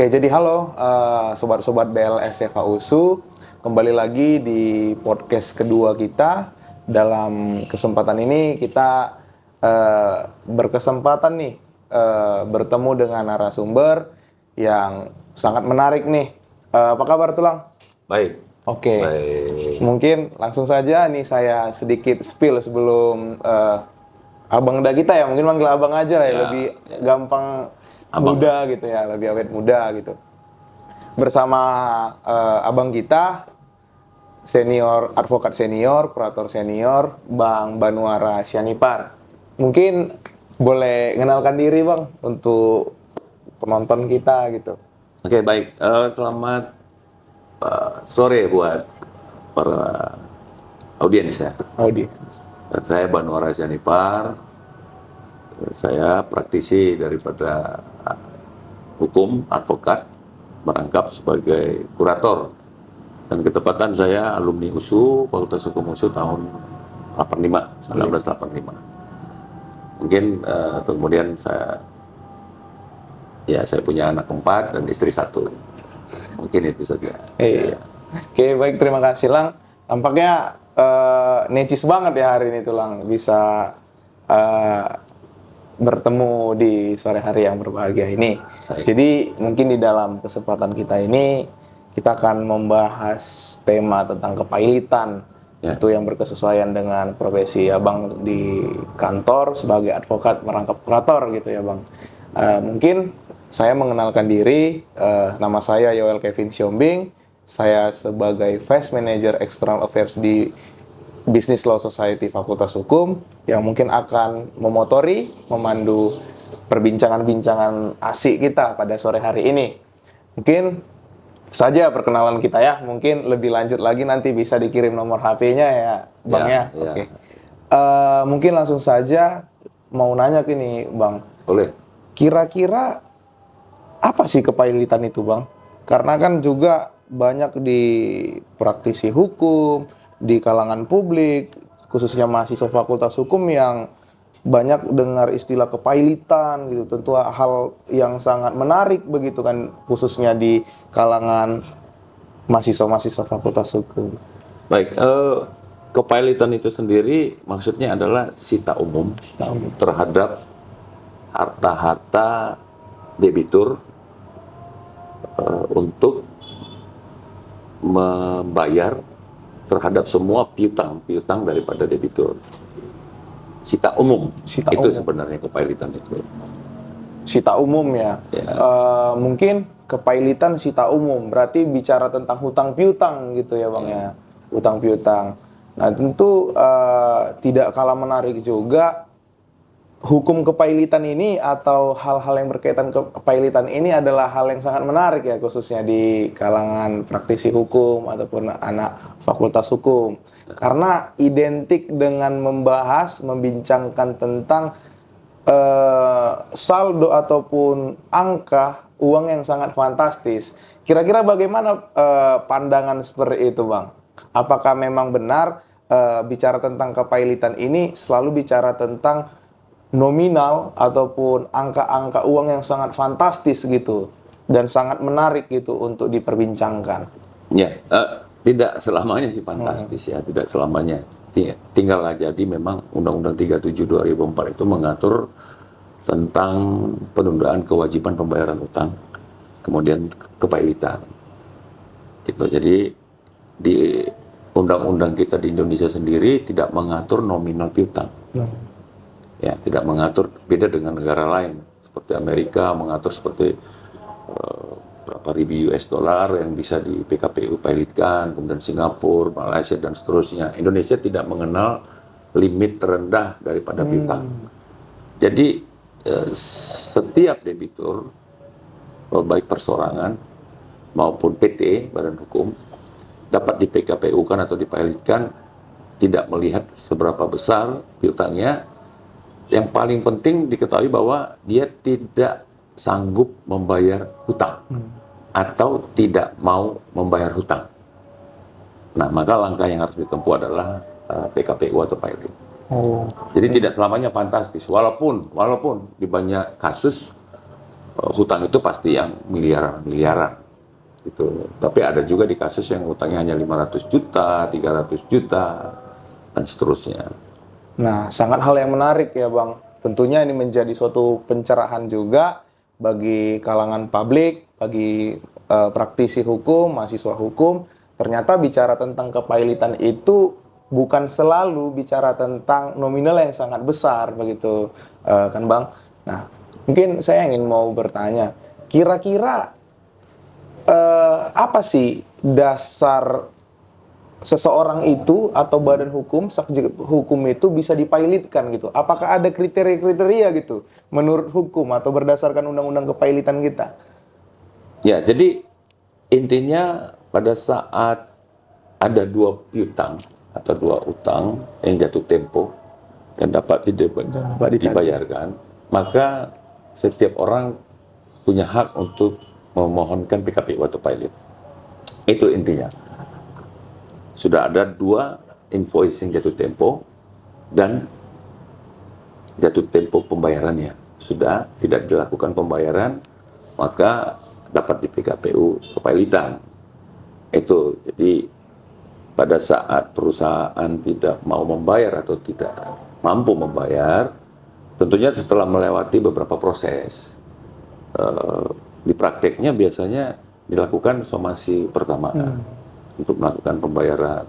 Oke, jadi halo sobat-sobat BLS FAUSU. Kembali lagi di podcast kedua kita. Dalam kesempatan ini kita berkesempatan nih bertemu dengan narasumber yang sangat menarik nih. Apa kabar Tulang? Baik. Oke. Baik. Mungkin langsung saja nih saya sedikit spill sebelum abang kita ya, mungkin manggil abang aja lah ya, lebih gampang Abang. muda gitu ya, lebih awet muda gitu. Bersama abang kita, senior advokat senior, kurator senior, Bang Banuara Sianipar. Mungkin boleh kenalkan diri Bang untuk penonton kita gitu. Oke, baik. Selamat sore buat para audiens ya. Audiens. Dan saya Banuara Sianipar. Saya praktisi daripada hukum, advokat, merangkap sebagai kurator. Dan ketepatan saya alumni USU, Fakultas Hukum USU tahun 1985. Mungkin kemudian saya punya anak 4 dan istri 1. Mungkin itu saja. Iya. Oke, baik, terima kasih Lang. Tampaknya necis banget ya hari ini Tulang bisa bertemu di sore hari yang berbahagia ini. Baik. Jadi mungkin di dalam kesempatan kita ini kita akan membahas tema tentang kepailitan. Ya. Itu yang berkesesuaian dengan profesi Abang di kantor sebagai advokat merangkap kurator gitu ya Bang. Mungkin saya mengenalkan diri, nama saya Yoel Kevin Siombing. Saya sebagai Vice Manager External Affairs di Business Law Society Fakultas Hukum yang mungkin akan memotori, memandu perbincangan-bincangan asik kita pada sore hari ini. Mungkin saja perkenalan kita ya. Mungkin lebih lanjut lagi nanti bisa dikirim nomor HP-nya ya, Bang ya. Ya. Oke. Mungkin langsung saja mau nanya ke nih, Bang. Boleh. Kira-kira apa sih kepailitan itu, Bang? Karena kan juga banyak di praktisi hukum, di kalangan publik, khususnya mahasiswa Fakultas Hukum yang banyak dengar istilah kepailitan gitu. Tentu hal yang sangat menarik begitu kan, khususnya di kalangan mahasiswa Fakultas Hukum. Baik, kepailitan itu sendiri maksudnya adalah sita umum terhadap harta-harta debitur untuk membayar terhadap semua piutang daripada debitur. Sita umum. Itu sebenarnya kepailitan itu. Sita umum ya. Mungkin kepailitan sita umum berarti bicara tentang hutang piutang gitu ya Bang ya. Hutang piutang. Nah, tentu tidak kalah menarik juga hukum kepailitan ini atau hal-hal yang berkaitan kepailitan ini adalah hal yang sangat menarik ya, khususnya di kalangan praktisi hukum ataupun anak fakultas hukum. Karena identik dengan membahas, membincangkan tentang saldo ataupun angka uang yang sangat fantastis. Kira-kira bagaimana pandangan seperti itu, Bang? Apakah memang benar bicara tentang kepailitan ini selalu bicara tentang nominal ataupun angka-angka uang yang sangat fantastis gitu dan sangat menarik gitu untuk diperbincangkan? Ya, tidak selamanya sih fantastis ya, tidak selamanya. Tinggal aja jadi memang Undang-Undang 37 2004 itu mengatur tentang penundaan kewajiban pembayaran utang, kemudian kepailitan. Gitu. Jadi di undang-undang kita di Indonesia sendiri tidak mengatur nominal piutang. Ya, tidak mengatur, beda dengan negara lain seperti Amerika mengatur seperti berapa ribu US dollar yang bisa di PKPU pilotkan, kemudian Singapura, Malaysia dan seterusnya. Indonesia tidak mengenal limit terendah daripada piutang. Jadi setiap debitur baik persorangan maupun PT Badan Hukum dapat di PKPU kan atau dipilotkan, tidak melihat seberapa besar piutangnya. Yang paling penting diketahui bahwa dia tidak sanggup membayar hutang atau tidak mau membayar hutang. Nah, maka langkah yang harus ditempuh adalah PKPU atau pilot. Jadi tidak selamanya fantastis. Walaupun di banyak kasus hutang itu pasti yang miliaran gitu. Tapi ada juga di kasus yang hutangnya hanya 500 juta, 300 juta dan seterusnya. Nah, sangat hal yang menarik ya Bang. Tentunya ini menjadi suatu pencerahan juga bagi kalangan publik, bagi praktisi hukum, mahasiswa hukum. Ternyata bicara tentang kepailitan itu bukan selalu bicara tentang nominal yang sangat besar begitu kan Bang. Nah, mungkin saya ingin mau bertanya, kira-kira apa sih dasar seseorang itu atau badan hukum, subjek hukum itu bisa dipailitkan gitu? Apakah ada kriteria-kriteria gitu menurut hukum atau berdasarkan undang-undang kepailitan kita? Ya, jadi intinya pada saat ada dua piutang atau dua utang yang jatuh tempo dan dapat dibayarkan, maka setiap orang punya hak untuk memohonkan PKPU atau pilot. Itu intinya. Sudah ada dua invoicing jatuh tempo dan jatuh tempo pembayarannya. Sudah tidak dilakukan pembayaran, maka dapat di PKPU kepailitan. Itu jadi pada saat perusahaan tidak mau membayar atau tidak mampu membayar, tentunya setelah melewati beberapa proses, di prakteknya biasanya dilakukan somasi pertama untuk melakukan pembayaran,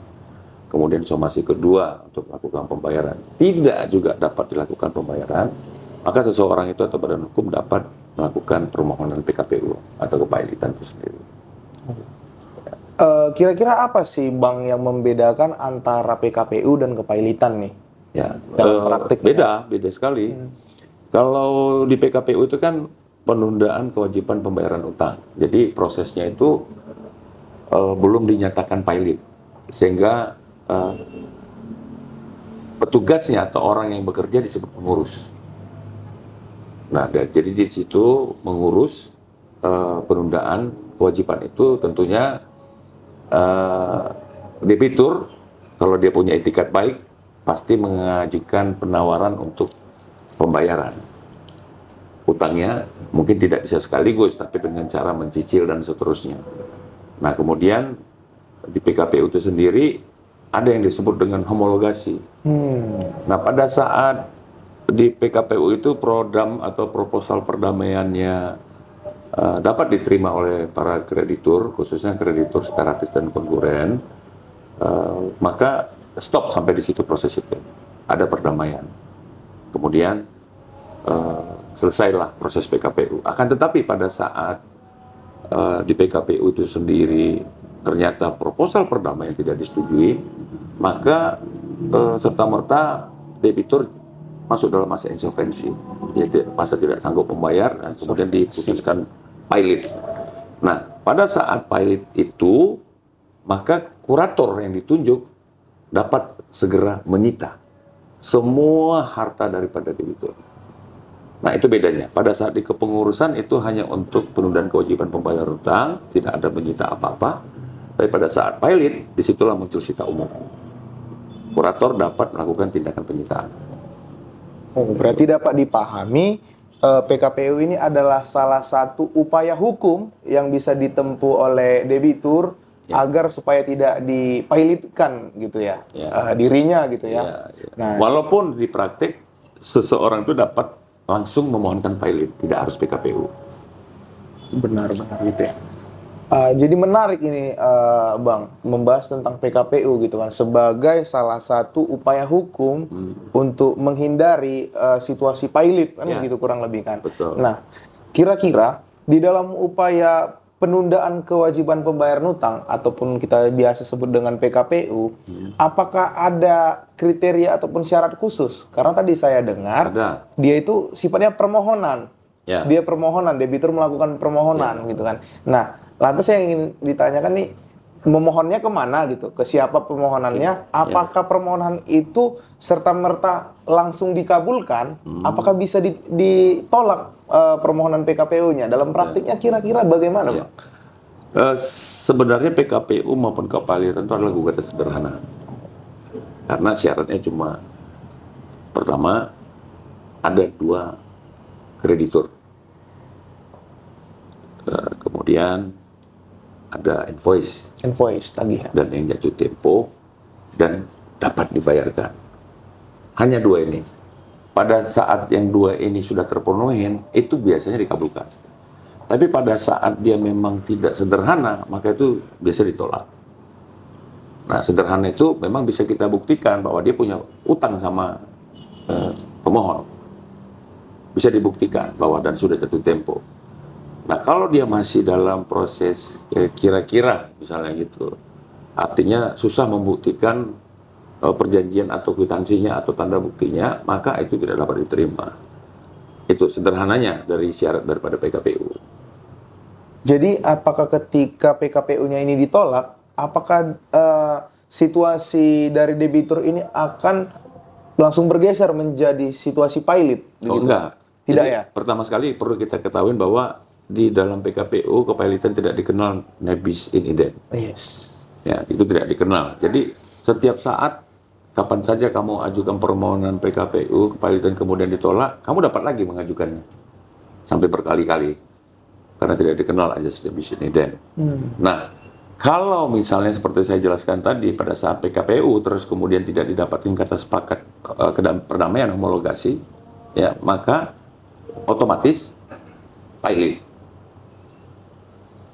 kemudian somasi kedua untuk melakukan pembayaran, tidak juga dapat dilakukan pembayaran, maka seseorang itu atau badan hukum dapat melakukan permohonan PKPU atau kepailitan itu sendiri. Kira-kira apa sih Bang yang membedakan antara PKPU dan kepailitan nih? Ya, Dalam praktiknya. beda sekali. Kalau di PKPU itu kan penundaan kewajiban pembayaran utang. Jadi prosesnya itu belum dinyatakan pilot, sehingga petugasnya atau orang yang bekerja disebut pengurus. Nah, jadi di situ mengurus penundaan kewajiban itu tentunya debitur kalau dia punya etikat baik pasti mengajukan penawaran untuk pembayaran utangnya, mungkin tidak bisa sekaligus tapi dengan cara mencicil dan seterusnya. Nah, kemudian di PKPU itu sendiri ada yang disebut dengan homologasi. Nah, pada saat di PKPU itu program atau proposal perdamaiannya dapat diterima oleh para kreditur, khususnya kreditur separatis dan konkuren, maka stop sampai di situ proses itu. Ada perdamaian. Kemudian selesailah proses PKPU. Akan tetapi pada saat di PKPU itu sendiri ternyata proposal perdamaian tidak disetujui, maka serta-merta debitur masuk dalam masa insolvensi, yaitu masa tidak sanggup membayar, dan kemudian diputuskan pilot. Nah, pada saat pilot itu, maka kurator yang ditunjuk dapat segera menyita semua harta daripada debitur. Nah, itu bedanya. Pada saat di kepengurusan itu hanya untuk penundaan kewajiban pembayaran utang, tidak ada menyita apa-apa. Tapi pada saat pilot, disitulah muncul sita umum. Kurator dapat melakukan tindakan penyitaan. Oh, berarti dapat dipahami PKPU ini adalah salah satu upaya hukum yang bisa ditempuh oleh debitur agar supaya tidak dipilotkan gitu ya, dirinya gitu ya. Nah, walaupun di praktik seseorang itu dapat langsung memohonkan pilot, tidak harus PKPU. Benar-benar gitu ya. Jadi menarik ini Bang, membahas tentang PKPU gitu kan sebagai salah satu upaya hukum untuk menghindari situasi pilot kan begitu kurang lebih kan. Betul. Nah, kira-kira di dalam upaya penundaan kewajiban pembayaran utang ataupun kita biasa sebut dengan PKPU, apakah ada kriteria ataupun syarat khusus? Karena tadi saya dengar dia itu sifatnya permohonan. Dia permohonan, debitur melakukan permohonan gitu kan. Nah, lantas yang ingin ditanyakan nih, memohonnya kemana gitu? Ke siapa permohonannya? Apakah permohonan itu serta-merta langsung dikabulkan? Apakah bisa ditolak permohonan PKPU-nya? Dalam praktiknya kira-kira bagaimana, Bang? Sebenarnya PKPU maupun kepailitan itu adalah gugatan sederhana. Karena syaratnya cuma, pertama, ada dua kreditur. kemudian ada invoice tagihan. dan yang jatuh tempo dan dapat dibayarkan. Hanya dua ini. Pada saat yang dua ini sudah terpenuhi, itu biasanya dikabulkan. Tapi pada saat dia memang tidak sederhana, maka itu biasa ditolak. Nah, sederhana itu memang bisa kita buktikan bahwa dia punya utang sama pemohon. Bisa dibuktikan bahwa dan sudah jatuh tempo. Nah, kalau dia masih dalam proses kira-kira misalnya gitu, artinya susah membuktikan perjanjian atau kwitansinya atau tanda buktinya, maka itu tidak dapat diterima. Itu sederhananya dari syarat daripada PKPU. Jadi apakah ketika PKPU-nya ini ditolak, apakah situasi dari debitur ini akan langsung bergeser menjadi situasi pilot? Oh, enggak. Tidak. Jadi, ya? pertama sekali perlu kita ketahui bahwa di dalam PKPU kepailitan tidak dikenal nebis in idem. Yes. Ya, itu tidak dikenal. Jadi setiap saat kapan saja kamu ajukan permohonan PKPU kepailitan kemudian ditolak, kamu dapat lagi mengajukannya sampai berkali-kali karena tidak dikenal aja nebis in idem. Nah, kalau misalnya seperti saya jelaskan tadi pada saat PKPU terus kemudian tidak didapatkan kata sepakat perdamaian homologasi, ya maka otomatis pilot.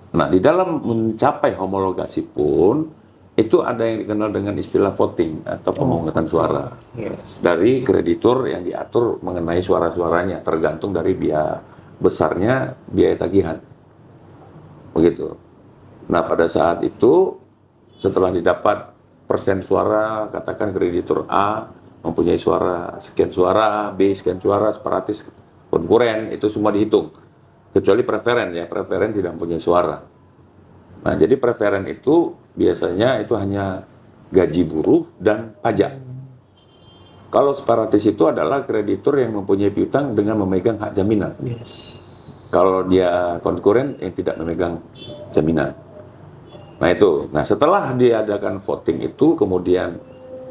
Nah, di dalam mencapai homologasi pun itu ada yang dikenal dengan istilah voting atau pemungutan suara. Yes. Dari kreditur yang diatur mengenai suara-suaranya tergantung dari biaya besarnya biaya tagihan. Begitu. Nah, pada saat itu setelah didapat persen suara, katakan kreditur A mempunyai suara sekian suara, B sekian suara, separatis konkuren, itu semua dihitung. Kecuali preferen ya, preferen tidak mempunyai suara. Nah, jadi preferen itu biasanya itu hanya gaji buruh dan pajak. Kalau separatis itu adalah kreditur yang mempunyai piutang dengan memegang hak jaminan. Yes. Kalau dia konkuren yang tidak memegang jaminan. Nah itu, nah setelah diadakan voting itu kemudian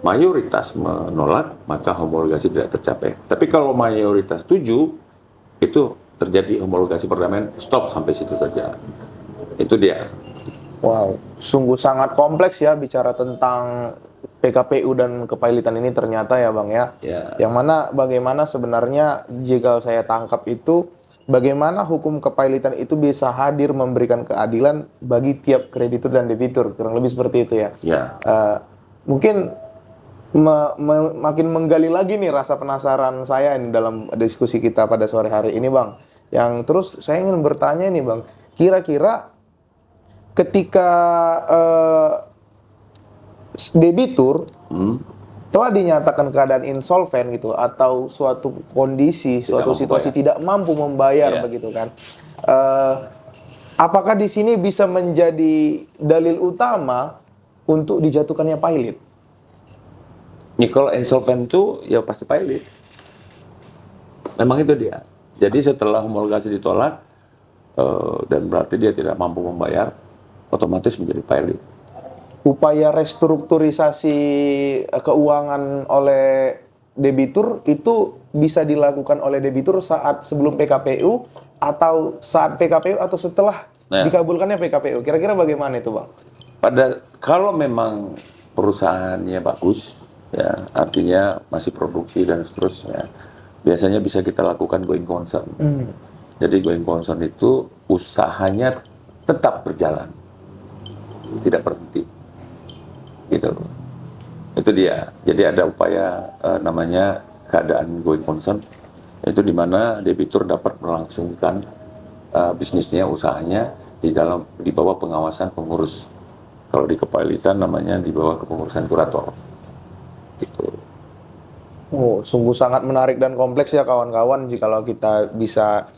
mayoritas menolak, maka homologasi tidak tercapai. Tapi kalau mayoritas setuju, itu terjadi homologasi perdamaian, stop sampai situ saja. Itu dia. Wow, sungguh sangat kompleks ya bicara tentang PKPU dan kepailitan ini ternyata ya Bang ya. Ya. Yang mana bagaimana sebenarnya jika saya tangkap itu bagaimana hukum kepailitan itu bisa hadir memberikan keadilan bagi tiap kreditur dan debitur, kurang lebih seperti itu ya. Ya. Mungkin makin menggali lagi nih rasa penasaran saya ini dalam diskusi kita pada sore hari ini Bang. Yang terus saya ingin bertanya nih Bang, kira-kira ketika debitur telah dinyatakan keadaan insolven gitu atau suatu kondisi, suatu situasi tidak mampu membayar begitu kan, apakah di sini bisa menjadi dalil utama untuk dijatuhkannya pilot? Ini kalau insolven itu ya pasti pilot. Memang itu dia. Jadi setelah homologasi ditolak dan berarti dia tidak mampu membayar, otomatis menjadi pilot. Upaya restrukturisasi keuangan oleh debitur itu bisa dilakukan oleh debitur saat sebelum PKPU atau saat PKPU atau setelah dikabulkannya PKPU. Kira-kira bagaimana itu, Bang? Kalau memang perusahaannya bagus, ya artinya masih produksi dan seterusnya, biasanya bisa kita lakukan going concern. Jadi going concern itu usahanya tetap berjalan, tidak berhenti. Gitu. Itu dia. Jadi ada upaya namanya keadaan going concern, itu di mana debitur dapat melangsungkan bisnisnya, usahanya di bawah pengawasan pengurus. Kalau di kepailitan namanya di bawah kepengurusan kurator. Gitu. Oh, sungguh sangat menarik dan kompleks ya kawan-kawan jikalau kita bisa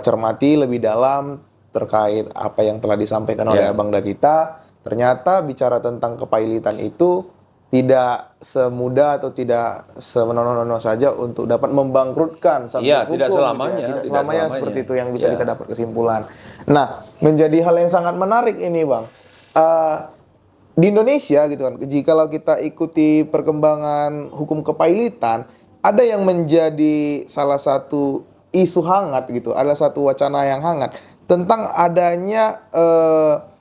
cermati lebih dalam terkait apa yang telah disampaikan oleh Abang Dagita. Ternyata bicara tentang kepailitan itu tidak semudah atau tidak semenono-nono saja untuk dapat membangkrutkan satu hukum. Tidak selamanya. Gitu ya. Tidak selamanya seperti itu yang bisa kita dapat kesimpulan. Nah, menjadi hal yang sangat menarik ini, Bang. Di Indonesia gitu kan, jikalau kita ikuti perkembangan hukum kepailitan, ada yang menjadi salah satu isu hangat gitu, ada satu wacana yang hangat. tentang adanya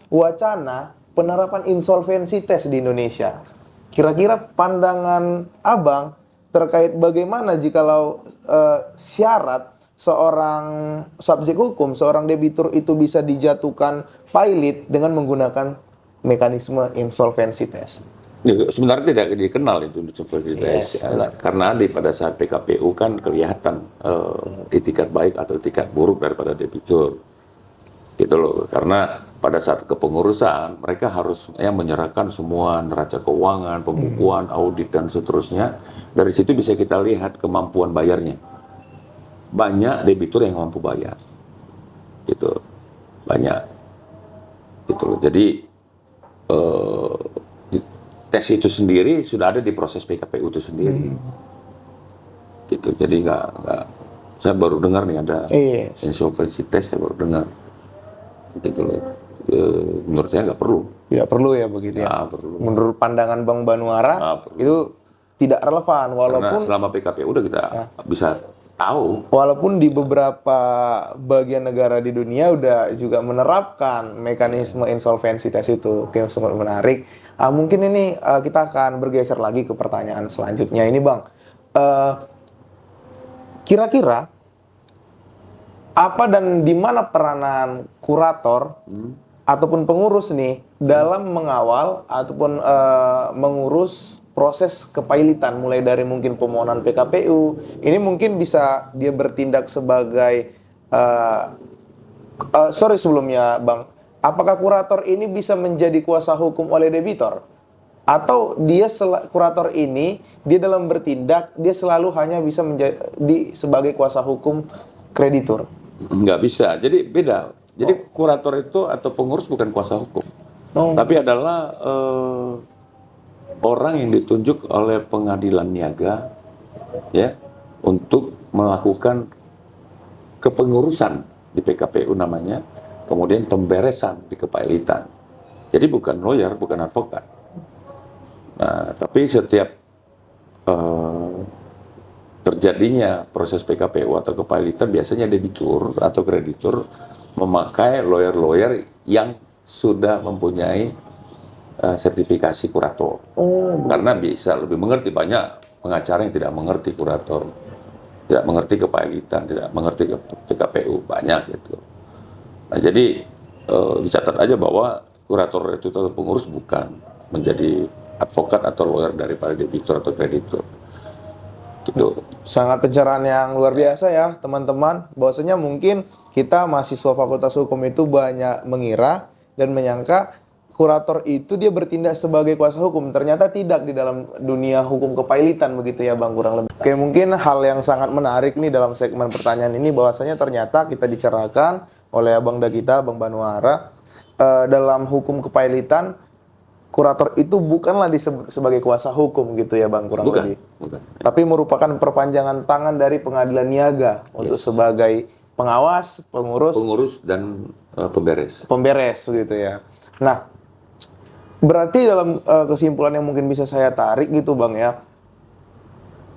wacana penerapan insolvency test di Indonesia. Kira-kira pandangan Abang terkait bagaimana jikalau syarat seorang subjek hukum, seorang debitur itu bisa dijatuhkan pilot dengan menggunakan mekanisme insolvency test. Ya, sebenarnya tidak dikenal itu insolvency test, karena pada saat PKPU kan kelihatan itikat baik atau itikat buruk daripada debitur, gitu loh. Karena pada saat kepengurusan mereka harus menyerahkan semua neraca keuangan, pembukuan, audit dan seterusnya. Dari situ bisa kita lihat kemampuan bayarnya. Banyak debitur yang mampu bayar, gitu, banyak, gitu loh. Jadi tes itu sendiri sudah ada di proses PKPU itu sendiri, gitu. Jadi nggak, saya baru dengar nih ada insolvency test, saya baru dengar, gitu loh. Menurut saya nggak perlu. Tidak perlu ya begitu ya. Perlu. Menurut pandangan Bang Banuara itu tidak relevan, walaupun karena selama PKPU udah kita bisa tahu. Walaupun di beberapa bagian negara di dunia udah juga menerapkan mekanisme insolvency test itu. Oke, sangat menarik. Mungkin ini kita akan bergeser lagi ke pertanyaan selanjutnya ini, Bang. Kira-kira apa dan di mana peranan kurator ataupun pengurus nih dalam mengawal ataupun mengurus proses kepailitan, mulai dari mungkin permohonan PKPU, ini mungkin bisa dia bertindak sebagai sebelumnya Bang, apakah kurator ini bisa menjadi kuasa hukum oleh debitor? Atau kurator ini dia dalam bertindak dia selalu hanya bisa menjadi sebagai kuasa hukum kreditur? Nggak bisa, jadi beda. Jadi kurator itu atau pengurus bukan kuasa hukum, tapi adalah orang yang ditunjuk oleh pengadilan niaga, ya, untuk melakukan kepengurusan di PKPU namanya, kemudian pemberesan di kepailitan. Jadi bukan lawyer, bukan advokat. Nah, tapi setiap terjadinya proses PKPU atau kepailitan, biasanya debitur atau kreditur memakai lawyer-lawyer yang sudah mempunyai sertifikasi kurator, karena bisa lebih mengerti. Banyak pengacara yang tidak mengerti kurator, tidak mengerti kepailitan, tidak mengerti PKPU, banyak gitu. Nah, jadi dicatat aja bahwa kurator itu atau pengurus bukan menjadi advokat atau lawyer daripada debitur atau kreditur, gitu. Sangat pencerahan yang luar biasa ya teman-teman. Bahwasanya mungkin kita mahasiswa Fakultas Hukum itu banyak mengira dan menyangka kurator itu dia bertindak sebagai kuasa hukum. Ternyata tidak di dalam dunia hukum kepailitan begitu ya Bang, kurang lebih. Oke, mungkin hal yang sangat menarik nih dalam segmen pertanyaan ini bahwasanya ternyata kita dicerahkan oleh Abang Dagita, Bang Banuara, dalam hukum kepailitan kurator itu bukanlah sebagai kuasa hukum gitu ya Bang, kurang lebih. Bukan. Tapi merupakan perpanjangan tangan dari pengadilan niaga untuk sebagai pengawas, pengurus dan pemberes gitu ya. Nah, berarti dalam kesimpulan yang mungkin bisa saya tarik gitu Bang ya,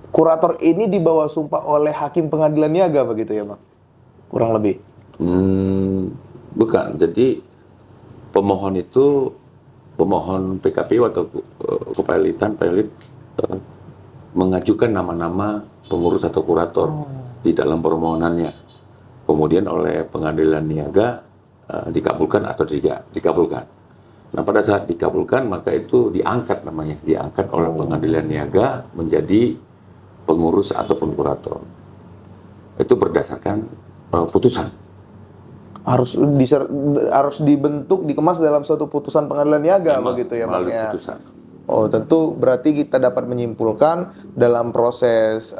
kurator ini dibawa sumpah oleh hakim pengadilan niaga begitu ya Bang? Kurang lebih. Bukan, jadi pemohon PKPU atau kepailitan mengajukan nama-nama pengurus atau kurator di dalam permohonannya. Kemudian oleh pengadilan niaga dikabulkan atau tidak dikabulkan. Nah, pada saat dikabulkan maka itu diangkat oleh pengadilan niaga menjadi pengurus ataupun kurator. Itu berdasarkan putusan. Harus dibentuk, dikemas dalam suatu putusan pengadilan niaga begitu ya Bang ya. Putusan. Oh, tentu berarti kita dapat menyimpulkan dalam proses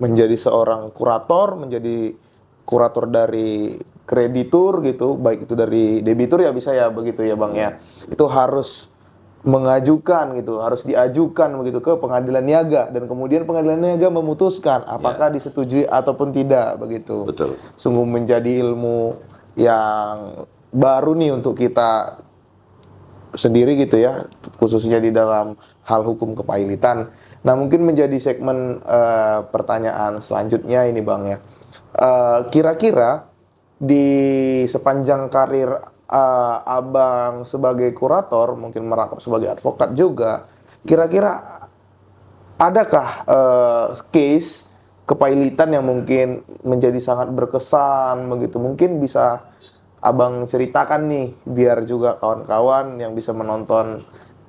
menjadi seorang kurator, menjadi kurator dari kreditur gitu, baik itu dari debitur ya bisa ya begitu ya Bang ya. Itu harus mengajukan gitu, harus diajukan begitu ke pengadilan niaga dan kemudian pengadilan niaga memutuskan apakah disetujui ataupun tidak begitu. Betul. Sungguh menjadi ilmu yang baru nih untuk kita sendiri gitu ya, khususnya di dalam hal hukum kepailitan. Nah, mungkin menjadi segmen pertanyaan selanjutnya ini Bang ya. Kira-kira di sepanjang karir Abang sebagai kurator, mungkin merangkap sebagai advokat juga, kira-kira adakah case kepailitan yang mungkin menjadi sangat berkesan begitu? Mungkin bisa Abang ceritakan nih, biar juga kawan-kawan yang bisa menonton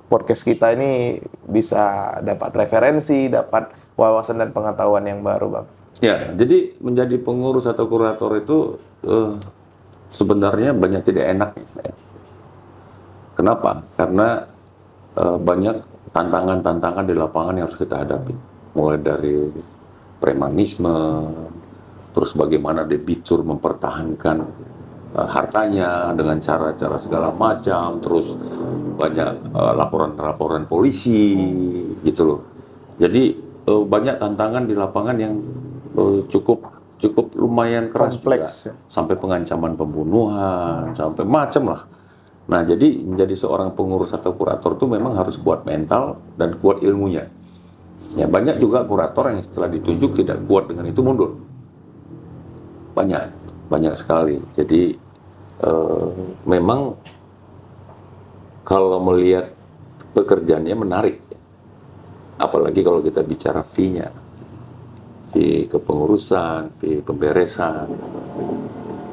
podcast kita ini bisa dapat referensi, dapat wawasan dan pengetahuan yang baru, Bang. Ya, jadi menjadi pengurus atau kurator itu sebenarnya banyak tidak enaknya. Kenapa? Karena banyak tantangan-tantangan di lapangan yang harus kita hadapi. Mulai dari premanisme, terus bagaimana debitur mempertahankan hartanya dengan cara-cara segala macam, terus banyak laporan-laporan polisi, gitu loh. Jadi banyak tantangan di lapangan yang cukup lumayan keras Kompleks, juga, sampai pengancaman pembunuhan, sampai macam lah. Nah, jadi menjadi seorang pengurus atau kurator itu memang harus kuat mental dan kuat ilmunya. Ya, banyak juga kurator yang setelah ditunjuk tidak kuat dengan itu mundur. Banyak sekali. Jadi memang kalau melihat pekerjaannya menarik, apalagi kalau kita bicara fee-nya, fee kepengurusan, fee pemberesan,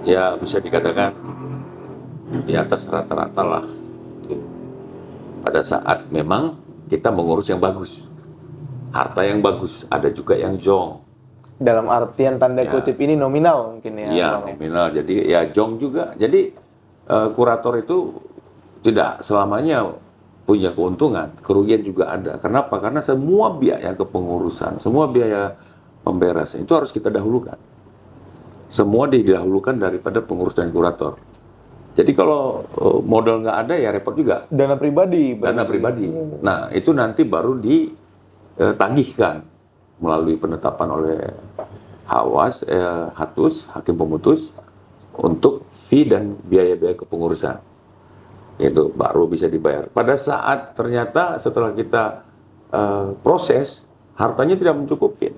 ya bisa dikatakan di atas rata-rata lah. Pada saat memang kita mengurus yang bagus, harta yang bagus, ada juga yang jong. Dalam artian tanda kutip ini nominal mungkin ya, Iya, Bang, ya? nominal. Jadi ya jong juga. Jadi kurator itu tidak selamanya punya keuntungan, kerugian juga ada. Kenapa? Karena semua biaya kepengurusan, semua biaya pemberesan itu harus kita dahulukan. Semua didahulukan daripada pengurus dan kurator. Jadi kalau modal nggak ada ya repot juga. Dana pribadi. Dana pribadi. Nah, itu nanti baru ditagihkan melalui penetapan oleh Hatus, hakim pemutus, untuk fee dan biaya-biaya kepengurusan. Itu baru bisa dibayar. Pada saat ternyata setelah kita proses, hartanya tidak mencukupi.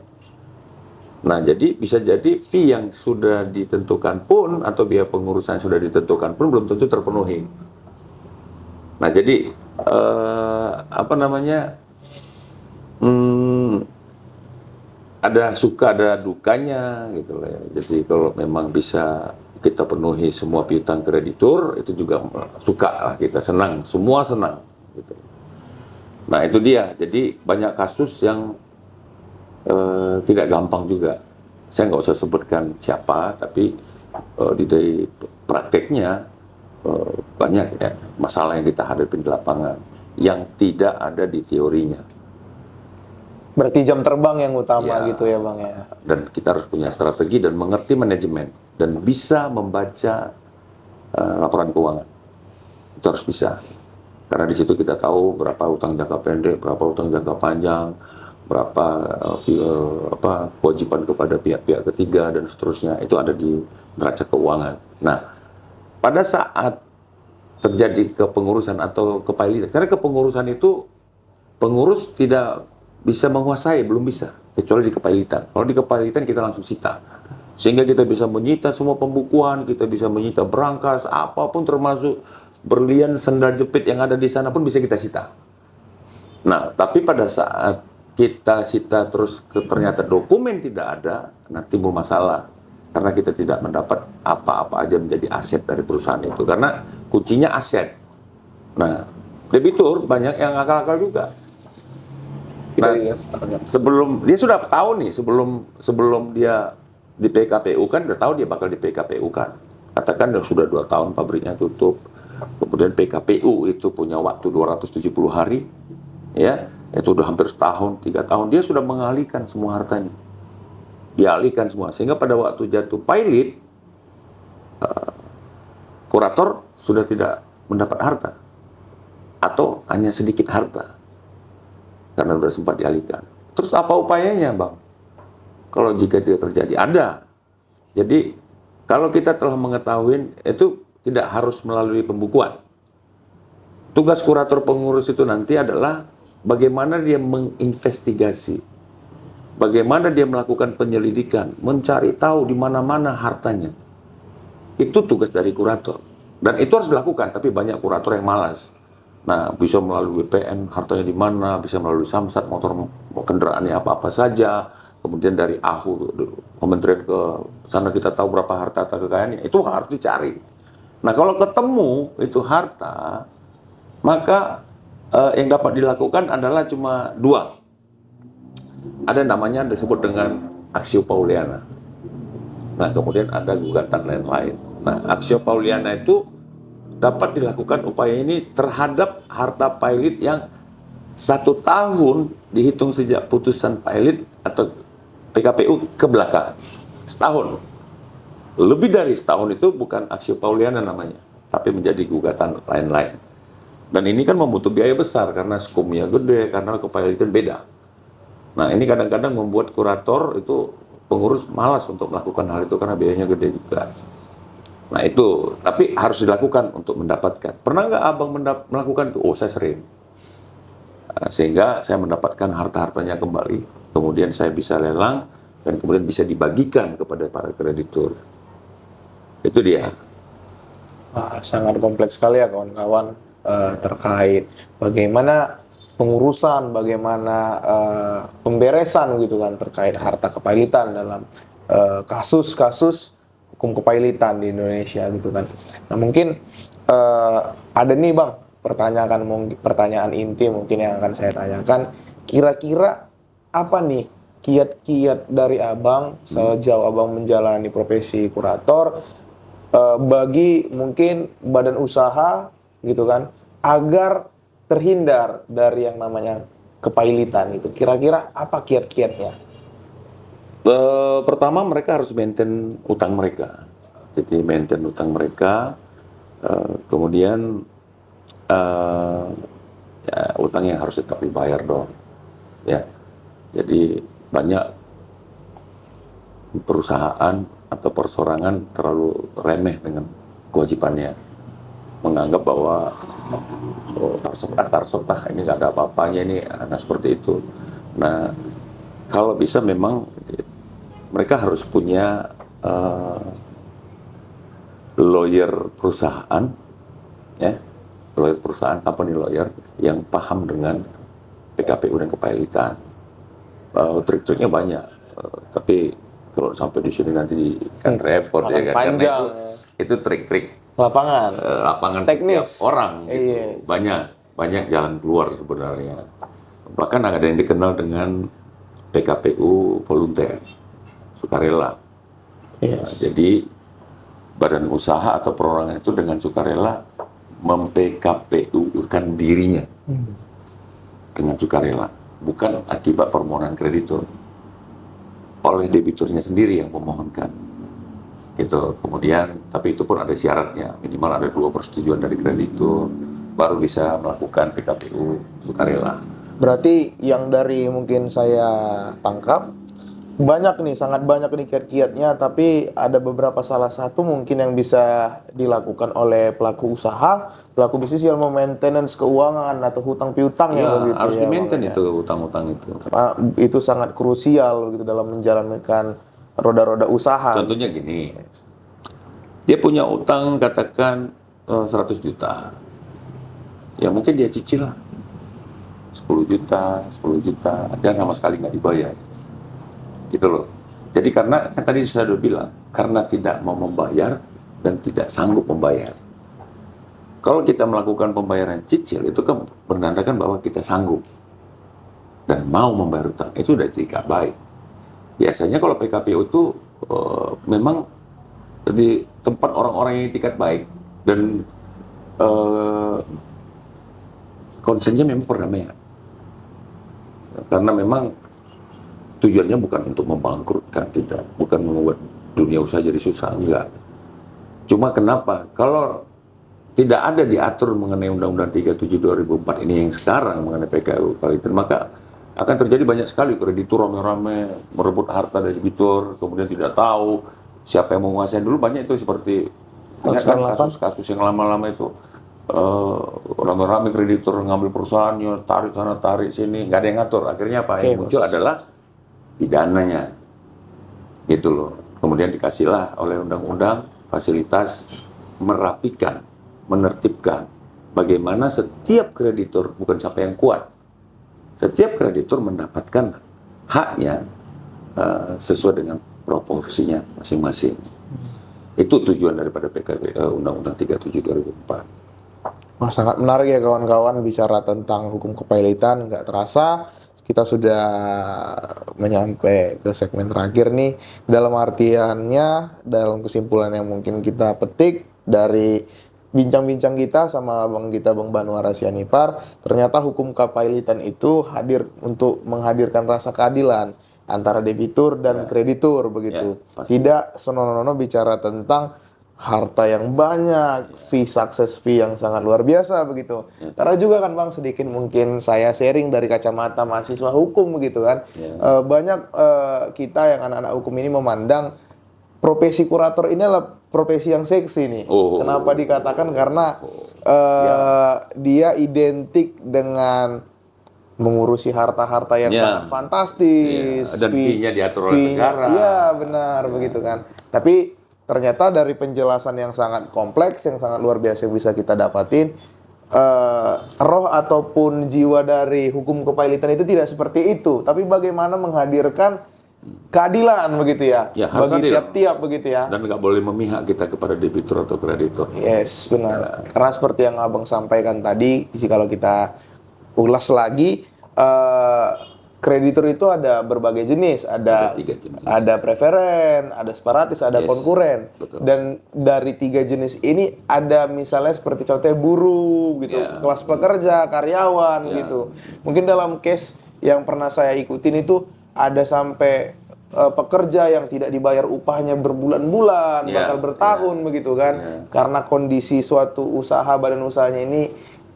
Nah, jadi bisa jadi fee yang sudah ditentukan pun atau biaya pengurusan yang sudah ditentukan pun belum tentu terpenuhi. Nah, jadi ada suka ada dukanya gitu lah ya. Jadi kalau memang bisa kita penuhi semua piutang kreditur, itu juga suka lah, kita senang, semua senang gitu. Nah, itu dia. Jadi banyak kasus yang tidak gampang juga. Saya nggak usah sebutkan siapa, tapi dari prakteknya banyak ya masalah yang kita hadapi di lapangan yang tidak ada di teorinya. Berarti jam terbang yang utama Ya. gitu ya, Bang, ya. Dan kita harus punya strategi dan mengerti manajemen dan bisa membaca laporan keuangan. Itu harus bisa. Karena di situ kita tahu berapa utang jangka pendek, berapa utang jangka panjang, berapa kewajiban kepada pihak-pihak ketiga dan seterusnya. Itu ada di neraca keuangan. Nah, pada saat terjadi kepengurusan atau kepailitan, karena kepengurusan itu pengurus tidak bisa menguasai, belum bisa, kecuali di kepailitan. Kalau di kepailitan kita langsung sita. Sehingga kita bisa menyita semua pembukuan, kita bisa menyita berangkas, apapun termasuk berlian, sendal jepit yang ada di sana pun bisa kita sita. Nah, tapi pada saat kita sita terus ternyata dokumen tidak ada, nanti timbul masalah. Karena kita tidak mendapat apa-apa aja menjadi aset dari perusahaan itu. Karena kuncinya aset. Nah, debitur banyak yang akal-akal juga. Nah, sebelum dia sudah tahu nih, sebelum dia di PKPU kan, udah tahu dia bakal di PKPU kan. Katakan sudah 2 tahun pabriknya tutup, kemudian PKPU itu punya waktu 270 hari, ya, itu udah hampir setahun, 3 tahun, dia sudah mengalihkan semua hartanya, dialihkan semua, sehingga pada waktu jatuh pailit, kurator sudah tidak mendapat harta, atau hanya sedikit harta. Karena sudah sempat dialihkan. Terus apa upayanya, Bang? Kalau jika tidak terjadi, ada. Jadi, kalau kita telah mengetahui, itu tidak harus melalui pembukuan. Tugas kurator pengurus itu nanti adalah bagaimana dia menginvestigasi, bagaimana dia melakukan penyelidikan, mencari tahu di mana-mana hartanya. Itu tugas dari kurator. Dan itu harus dilakukan, tapi banyak kurator yang malas. Nah, bisa melalui BPN, hartanya di mana, bisa melalui Samsat, motor kendaraannya apa-apa saja. Kemudian dari AHU, kementerian ke sana kita tahu berapa harta kekayaannya. Itu harus dicari. Nah, kalau ketemu itu harta, maka yang dapat dilakukan adalah cuma dua. Ada namanya disebut dengan aksio pauliana. Nah, kemudian ada gugatan lain-lain. Nah, aksio pauliana itu dapat dilakukan upaya ini terhadap harta pilot yang 1 tahun dihitung sejak putusan pilot atau PKPU ke belakang. Setahun. Lebih dari setahun itu bukan aksio pauliana namanya, tapi menjadi gugatan lain-lain. Dan ini kan membutuhkan biaya besar karena skumnya gede, karena kepailitan beda. Nah, ini kadang-kadang membuat kurator itu pengurus malas untuk melakukan hal itu karena biayanya gede juga. Nah itu, tapi harus dilakukan untuk mendapatkan. Pernah nggak abang melakukan itu? Oh, saya sering. Sehingga saya mendapatkan harta-hartanya kembali, kemudian saya bisa lelang, dan kemudian bisa dibagikan kepada para kreditur. Itu dia. Sangat kompleks sekali ya kawan-kawan, terkait bagaimana pengurusan, bagaimana pemberesan gitu kan terkait harta kepailitan dalam kasus-kasus hukum kepailitan di Indonesia gitu kan. Nah mungkin ada nih Bang pertanyaan inti mungkin yang akan saya tanyakan. Kira-kira apa nih kiat-kiat dari Abang sejauh Abang menjalani profesi kurator bagi mungkin badan usaha gitu kan agar terhindar dari yang namanya kepailitan itu. Kira-kira apa kiat-kiatnya? Pertama mereka harus maintain utang mereka. Jadi maintain utang mereka, kemudian ya, utangnya harus tetap dibayar dong. Ya, jadi banyak perusahaan atau persorangan terlalu remeh dengan kewajibannya, menganggap bahwa tarsok ini nggak ada apa-apanya ini, nah seperti itu. Nah kalau bisa memang mereka harus punya lawyer perusahaan, ya, lawyer perusahaan, company lawyer yang paham dengan PKPU dan kepailitan. Trik-triknya banyak, tapi kalau sampai di sini nanti kan repot ya kan, karena itu trik-trik lapangan teknis orang gitu. Banyak jalan keluar sebenarnya. Bahkan ada yang dikenal dengan PKPU volunteer, sukarela. Nah, jadi badan usaha atau perorangan itu dengan sukarela mem-PKPU-kan dirinya dengan sukarela, bukan akibat permohonan kreditur oleh debiturnya sendiri yang memohonkan gitu. Kemudian tapi itu pun ada syaratnya, minimal ada 2 persetujuan dari kreditur baru bisa melakukan PKPU sukarela. Berarti yang dari mungkin saya tangkap sangat banyak nih kiat-kiatnya, tapi ada beberapa salah satu mungkin yang bisa dilakukan oleh pelaku usaha, pelaku bisnis yang maintenance keuangan atau hutang piutang ya begitu harus ya. di-maintain itu utang-utang itu. Karena itu sangat krusial gitu dalam menjalankan roda-roda usaha. Contohnya gini, dia punya utang katakan 100 juta. Ya mungkin dia cicil lah 10 juta, dan sama sekali nggak dibayar. Gitu loh. Jadi karena kan tadi saya sudah bilang, karena tidak mau membayar dan tidak sanggup membayar. Kalau kita melakukan pembayaran cicil, itu kan menandakan bahwa kita sanggup dan mau membayar utang. Itu sudah tidak baik. Biasanya kalau PKPU itu memang di tempat orang-orang yang tingkat baik dan konsennya memang perdamaian. Karena memang tujuannya bukan untuk membangkrutkan, tidak, bukan membuat dunia usaha jadi susah, enggak. Cuma kenapa? Kalau tidak ada diatur mengenai Undang-Undang 37 2004 ini yang sekarang mengenai PKPU kepailitan, maka akan terjadi banyak sekali kreditur rame-rame merebut harta dari debitur, kemudian tidak tahu siapa yang menguasai. Dulu banyak itu seperti kasus-kasus yang lama-lama itu. Rame-rame kreditur ngambil perusahaannya, tarik sana tarik sini, nggak ada yang ngatur. Akhirnya apa yang muncul adalah pidananya, gitu loh. Kemudian dikasihlah oleh undang-undang fasilitas merapikan, menertibkan bagaimana setiap kreditur, bukan siapa yang kuat, setiap kreditur mendapatkan haknya sesuai dengan proporsinya masing-masing. Itu tujuan daripada PKB Undang-Undang 37 2004. Wah, sangat menarik ya kawan-kawan bicara tentang hukum kepailitan. Nggak terasa kita sudah menyampai ke segmen terakhir nih. Dalam artiannya, dalam kesimpulan yang mungkin kita petik dari bincang-bincang kita sama Bang kita, Bang Banwara Sianipar, ternyata hukum kepailitan itu hadir untuk menghadirkan rasa keadilan antara debitur dan kreditur begitu. pasti. Tidak senonoh-nono bicara tentang harta yang banyak, fee success fee yang sangat luar biasa begitu. Karena juga kan Bang, sedikit mungkin saya sharing dari kacamata mahasiswa hukum begitu kan. Banyak kita yang anak-anak hukum ini memandang profesi kurator ini adalah profesi yang seksi nih. Kenapa dikatakan? Karena dia identik dengan mengurusi harta-harta yang sangat fantastis. Dan fee-nya diatur oleh negara. Iya, benar begitu kan. Tapi ternyata dari penjelasan yang sangat kompleks, yang sangat luar biasa yang bisa kita dapatin, roh ataupun jiwa dari hukum kepailitan itu tidak seperti itu. Tapi bagaimana menghadirkan keadilan begitu ya, bagi tiap-tiap begitu ya. Dan nggak boleh memihak kita kepada debitur atau kreditur. Yes, benar. Karena seperti yang Abang sampaikan tadi, kalau kita ulas lagi, kreditur itu ada berbagai jenis, ada 3 jenis. Ada preferen, ada separatis, ada konkuren. Betul. Dan dari 3 jenis ini ada misalnya seperti contohnya buruh gitu, kelas pekerja, karyawan gitu. Mungkin dalam case yang pernah saya ikutin itu ada sampai pekerja yang tidak dibayar upahnya berbulan-bulan, bahkan bertahun begitu kan. Karena kondisi suatu usaha, badan usahanya ini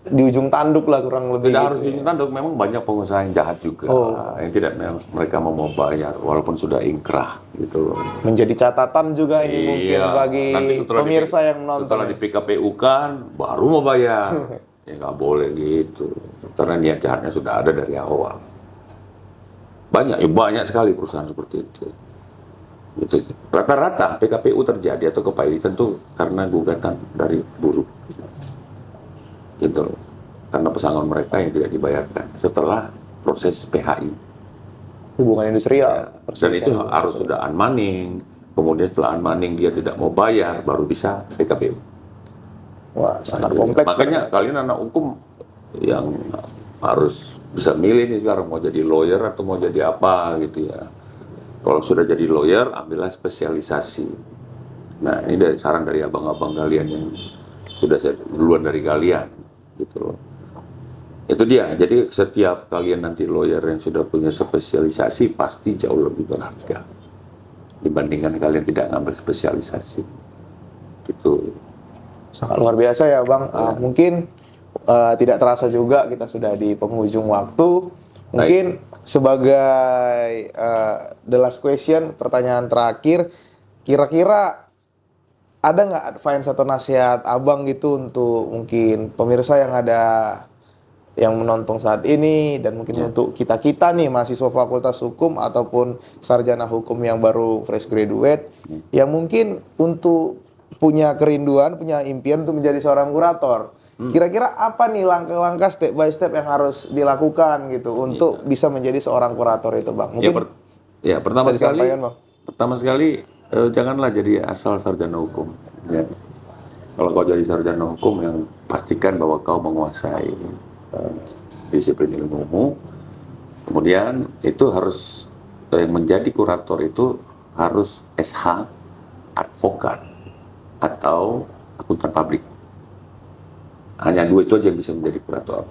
di ujung tanduk lah kurang lebih. Tidak harus di ujung tanduk, memang banyak pengusaha yang jahat juga, yang tidak mereka mau bayar walaupun sudah ingkrah gitu loh. Menjadi catatan juga ini mungkin bagi pemirsa yang menonton. Setelah di PKPU kan baru mau bayar. Ya nggak boleh gitu, karena niat jahatnya sudah ada dari awal. Banyak sekali perusahaan seperti itu. Gitu. Rata-rata PKPU terjadi atau kepailitan tuh karena gugatan dari buruh. Gitu loh. Karena pesangon mereka yang tidak dibayarkan setelah proses PHI, hubungan industrial. Dan itu harus sudah unmanning. Kemudian setelah unmanning dia tidak mau bayar, baru bisa PKPU. Wah, sangat kompleks. Makanya kalian anak hukum yang harus bisa milih nih sekarang mau jadi lawyer atau mau jadi apa gitu ya. Kalau sudah jadi lawyer, ambillah spesialisasi. Nah, ini dari saran dari abang-abang kalian yang sudah duluan dari kalian. Gitu loh. Itu dia. Jadi setiap kalian nanti lawyer yang sudah punya spesialisasi pasti jauh lebih berharga dibandingkan kalian tidak ngambil spesialisasi. Gitu. Sangat luar biasa ya Bang. Mungkin tidak terasa juga kita sudah di penghujung waktu. Mungkin sebagai the last question, pertanyaan terakhir, kira-kira ada nggak advice atau nasihat Abang gitu untuk mungkin pemirsa yang ada yang menonton saat ini dan mungkin untuk kita-kita nih mahasiswa Fakultas Hukum ataupun sarjana hukum yang baru fresh graduate yang mungkin untuk punya kerinduan, punya impian untuk menjadi seorang kurator. Kira-kira apa nih langkah-langkah step by step yang harus dilakukan gitu untuk bisa menjadi seorang kurator itu Bang? Mungkin pertama sekali janganlah jadi asal sarjana hukum. Ya. Kalau kau jadi sarjana hukum, yang pastikan bahwa kau menguasai disiplin ilmumu. Kemudian itu harus menjadi kurator itu harus SH, advokat, atau akuntan publik. Hanya 2 itu aja yang bisa menjadi kurator.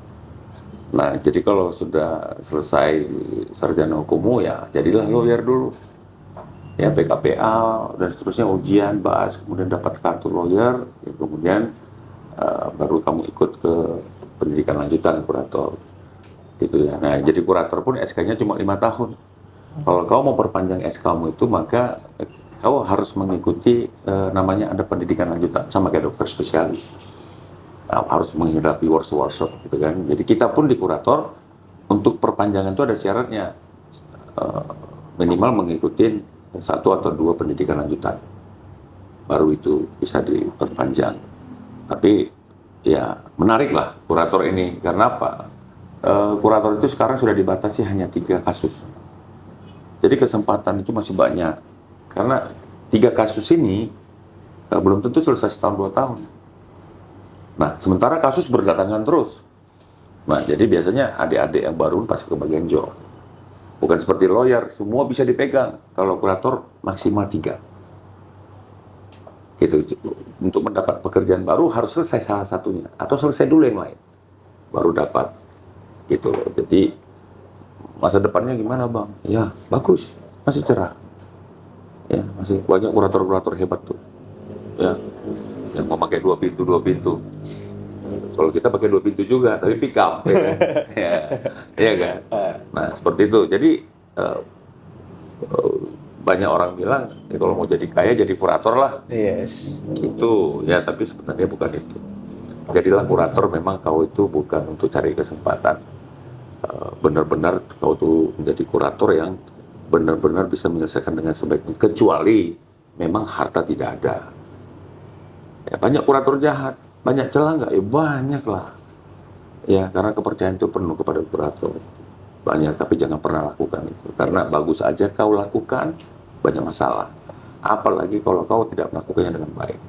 Nah, jadi kalau sudah selesai sarjana hukummu, ya jadilah lawyer dulu. Ya PKPA dan seterusnya, ujian, bahas, kemudian dapat kartu lawyer, ya, kemudian baru kamu ikut ke pendidikan lanjutan kurator, gitu ya. Nah, jadi kurator pun SK-nya cuma 5 tahun. Kalau kau mau perpanjang SK-mu itu, maka kau harus mengikuti namanya ada pendidikan lanjutan, sama kayak dokter spesialis. Nah, harus menghadapi workshop, gitu kan. Jadi kita pun di kurator untuk perpanjangan itu ada syaratnya, minimal mengikuti 1 atau 2 pendidikan lanjutan. baru itu bisa diperpanjang. Tapi ya menarik lah kurator ini, karena apa? Kurator itu sekarang sudah dibatasi hanya 3 kasus. Jadi kesempatan itu masih banyak, karena 3 kasus ini belum tentu selesai setahun 2 tahun. Nah, sementara kasus berdatangan terus. Nah, jadi biasanya adik-adik yang baru pasti kebagian job. Bukan seperti lawyer, semua bisa dipegang. Kalau kurator maksimal 3. Gitu. Untuk mendapat pekerjaan baru harus selesai salah satunya, atau selesai dulu yang lain, baru dapat. Gitu. Jadi masa depannya gimana, Bang? Ya, bagus, masih cerah. Ya, masih banyak kurator-kurator hebat tuh. Ya, yang memakai 2 pintu. Kalau kita pakai 2 pintu juga, tapi pick up, ya kan? Ya kan? Nah, seperti itu. Jadi banyak orang bilang, ya, kalau mau jadi kaya jadi kurator lah. Yes. Gitu, ya. Tapi sebenarnya bukan itu. Jadilah kurator, memang kau itu bukan untuk cari kesempatan. Benar-benar kau tuh menjadi kurator yang benar-benar bisa menyelesaikan dengan sebaiknya. Kecuali memang harta tidak ada. Ya, banyak kurator jahat. Banyak celah nggak? Ya banyak lah. Ya, karena kepercayaan itu penuh kepada kurator. Banyak, tapi jangan pernah lakukan itu. Karena bagus aja kau lakukan, banyak masalah. Apalagi kalau kau tidak melakukannya dengan baik.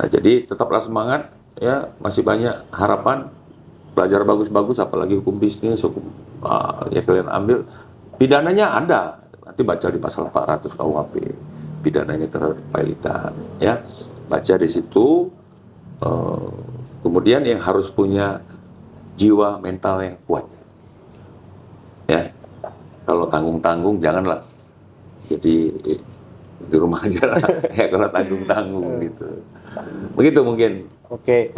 Nah, jadi tetaplah semangat. Ya, masih banyak harapan. Belajar bagus-bagus, apalagi hukum bisnis, hukum ya kalian ambil. Pidananya ada. Nanti baca di pasal 400 KUHP. Pidananya terhadap kepailitan. Ya, baca di situ. Kemudian yang harus punya jiwa mental yang kuat. Ya, kalau tanggung-tanggung janganlah. Jadi di rumah aja lah. Ya, kalau tanggung-tanggung gitu. Begitu mungkin. Oke,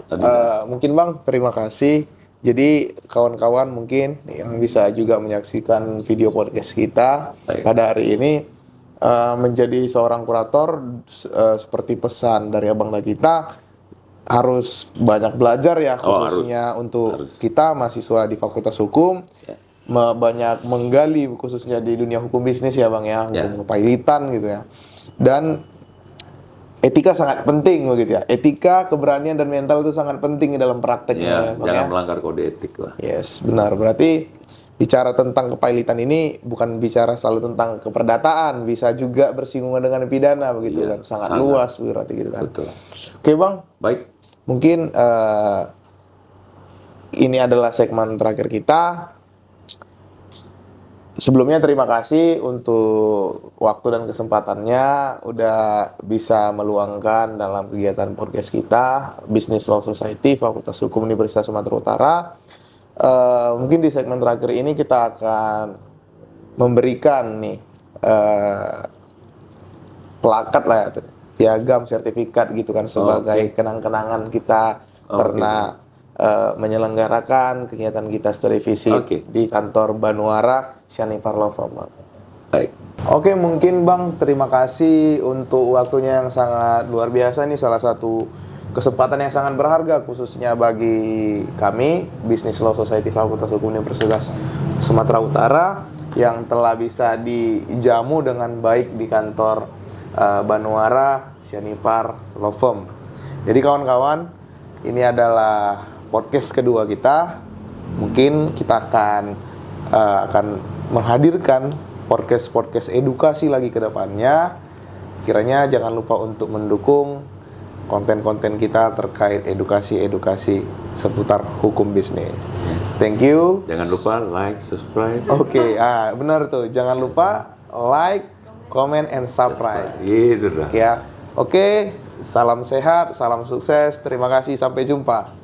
mungkin Bang, terima kasih. Jadi kawan-kawan mungkin yang bisa juga menyaksikan video podcast kita pada hari ini, menjadi seorang kurator seperti pesan dari Abang dan kita, harus banyak belajar ya, khususnya untuk kita mahasiswa di Fakultas Hukum, banyak menggali khususnya di dunia hukum bisnis ya Bang ya, hukum kepailitan gitu ya. Dan etika sangat penting begitu ya. Etika, keberanian dan mental itu sangat penting dalam prakteknya. Ya, jangan melanggar kode etik lah. Yes, benar. Berarti bicara tentang kepailitan ini bukan bicara selalu tentang keperdataan, bisa juga bersinggungan dengan pidana begitu kan. Sangat luas berarti gitu kan. Betul. Oke Bang. Baik. Mungkin ini adalah segmen terakhir kita. Sebelumnya terima kasih untuk waktu dan kesempatannya udah bisa meluangkan dalam kegiatan podcast kita, Business Law Society Fakultas Hukum Universitas Sumatera Utara. Mungkin di segmen terakhir ini kita akan memberikan nih plakat lah ya, piagam, sertifikat gitu kan, sebagai kenang-kenangan kita pernah menyelenggarakan kegiatan kita studi fisik di kantor Banuara Syanipar Law Firm. Baik. Oke, mungkin Bang, terima kasih untuk waktunya yang sangat luar biasa. Ini salah satu kesempatan yang sangat berharga khususnya bagi kami Business Law Society Fakultas Hukum Universitas Sumatera Utara yang telah bisa dijamu dengan baik di kantor Banuara Syanipar Law Firm. Jadi kawan-kawan, ini adalah podcast kedua kita. Mungkin kita akan menghadirkan podcast edukasi lagi ke depannya. Kiranya jangan lupa untuk mendukung konten-konten kita terkait edukasi seputar hukum bisnis. Thank you. Jangan lupa like, subscribe. Oke, benar tuh. Jangan lupa like, comment, and subscribe. Gitu dah. Ya. Oke, salam sehat, salam sukses. Terima kasih, sampai jumpa.